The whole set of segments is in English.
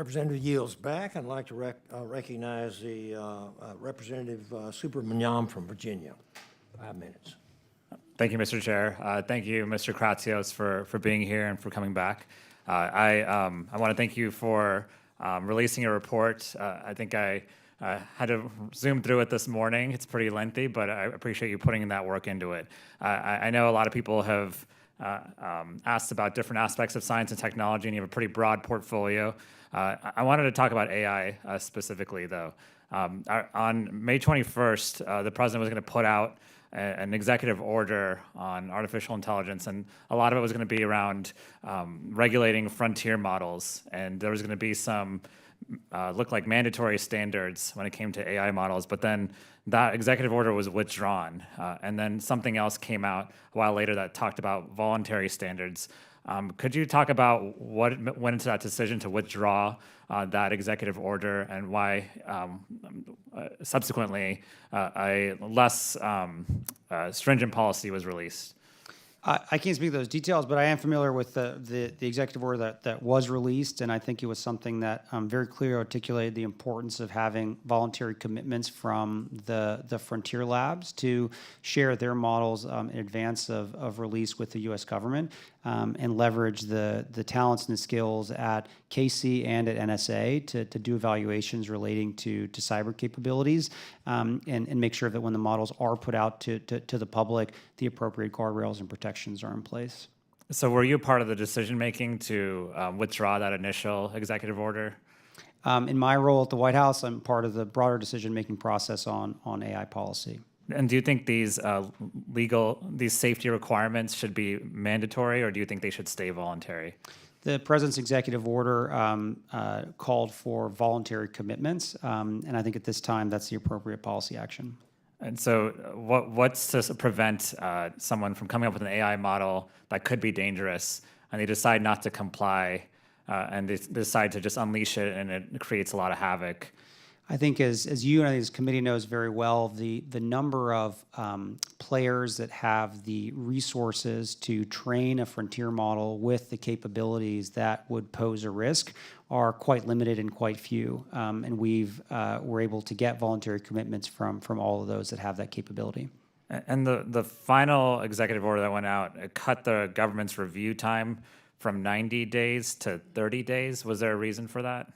Representative yields back. I'd like to recognize the Representative Subramanyam from Virginia. 5 minutes. Thank you, Mr. Chair. Thank you, Mr. Kratsios, for being here and for coming back. I want to thank you for releasing a report. I think I had to zoom through it this morning. It's pretty lengthy, but I appreciate you putting that work into it. I know a lot of people have asked about different aspects of science and technology, and you have a pretty broad portfolio. I wanted to talk about AI specifically, though. On May 21st, the president was going to put out an executive order on artificial intelligence, and a lot of it was going to be around regulating frontier models, and there was going to be some look like mandatory standards when it came to AI models, but then that executive order was withdrawn, and then something else came out a while later that talked about voluntary standards. Could you talk about what went into that decision to withdraw that executive order, and why subsequently a less stringent policy was released? I can't speak to those details, but I am familiar with the executive order that was released, and I think it was something that very clearly articulated the importance of having voluntary commitments from the frontier labs to share their models in advance of release with the U.S. government, and leverage the talents and the skills at KC and at NSA to do evaluations relating to cyber capabilities, and make sure that when the models are put out to the public, the appropriate guardrails and protections are in place. So were you part of the decision-making to withdraw that initial executive order? In my role at the White House, I'm part of the broader decision-making process on AI policy. And do you think these these safety requirements should be mandatory, or do you think they should stay voluntary? The president's executive order called for voluntary commitments, and I think at this time that's the appropriate policy action. And so what's to prevent someone from coming up with an AI model that could be dangerous, and they decide not to comply, and they decide to just unleash it, and it creates a lot of havoc? I think as you and I think this committee knows very well, the number of players that have the resources to train a frontier model with the capabilities that would pose a risk are quite limited and quite few. And we're able to get voluntary commitments from all of those that have that capability. And the final executive order that went out, it cut the government's review time from 90 days to 30 days. Was there a reason for that?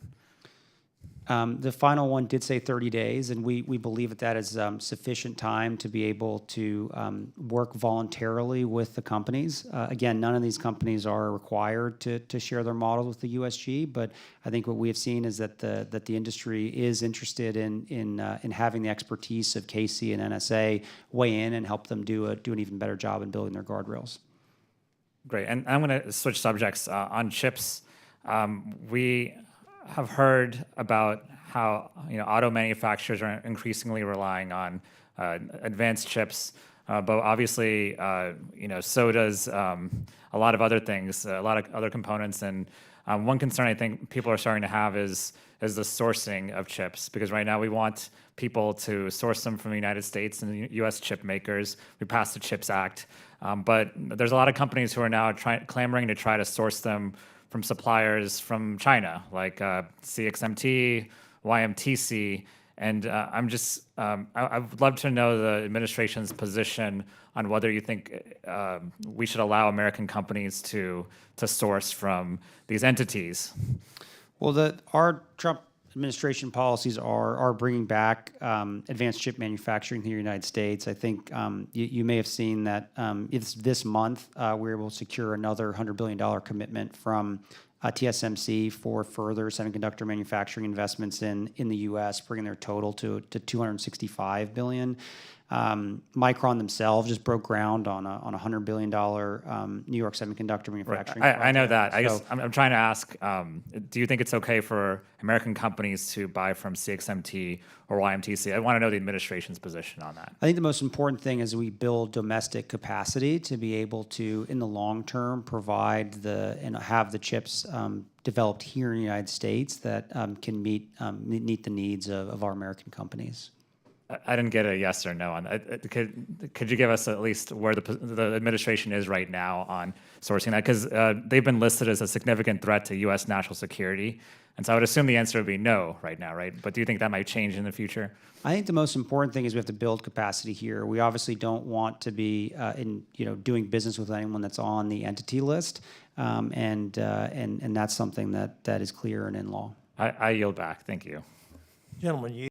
The final one did say 30 days, and we believe that is sufficient time to be able to work voluntarily with the companies. Again, none of these companies are required to share their models with the USG, but I think what we have seen is that the industry is interested in having the expertise of KC and NSA weigh in and help them do an even better job in building their guardrails. Great, and I'm going to switch subjects on chips. We have heard about how auto manufacturers are increasingly relying on advanced chips, but obviously so does a lot of other things, a lot of other components. And one concern I think people are starting to have is the sourcing of chips, because right now we want people to source them from the United States and the U.S. chip makers. We passed the CHIPS Act, but there's a lot of companies who are now clamoring to try to source them from suppliers from China, like CXMT, YMTC, and I would love to know the administration's position on whether you think we should allow American companies to source from these entities. Well, our Trump administration policies are bringing back advanced chip manufacturing here in the United States. I think you may have seen that it's this month we were able to secure another $100 billion commitment from TSMC for further semiconductor manufacturing investments in the U.S., bringing their total to $265 billion. Micron themselves just broke ground on a $100 billion New York semiconductor manufacturing. Right. I know that. I'm trying to ask, do you think it's okay for American companies to buy from CXMT or YMTC? I want to know the administration's position on that. I think the most important thing is we build domestic capacity to be able to, in the long term, provide and have the chips developed here in the United States that can meet the needs of our American companies. I didn't get a yes or no on that. Could you give us at least where the administration is right now on sourcing that? Because they've been listed as a significant threat to U.S. national security. And so I would assume the answer would be no right now, right? But do you think that might change in the future? I think the most important thing is we have to build capacity here. We obviously don't want to be doing business with anyone that's on the entity list, and that's something that is clear and in law. I yield back. Thank you. Gentlemen, you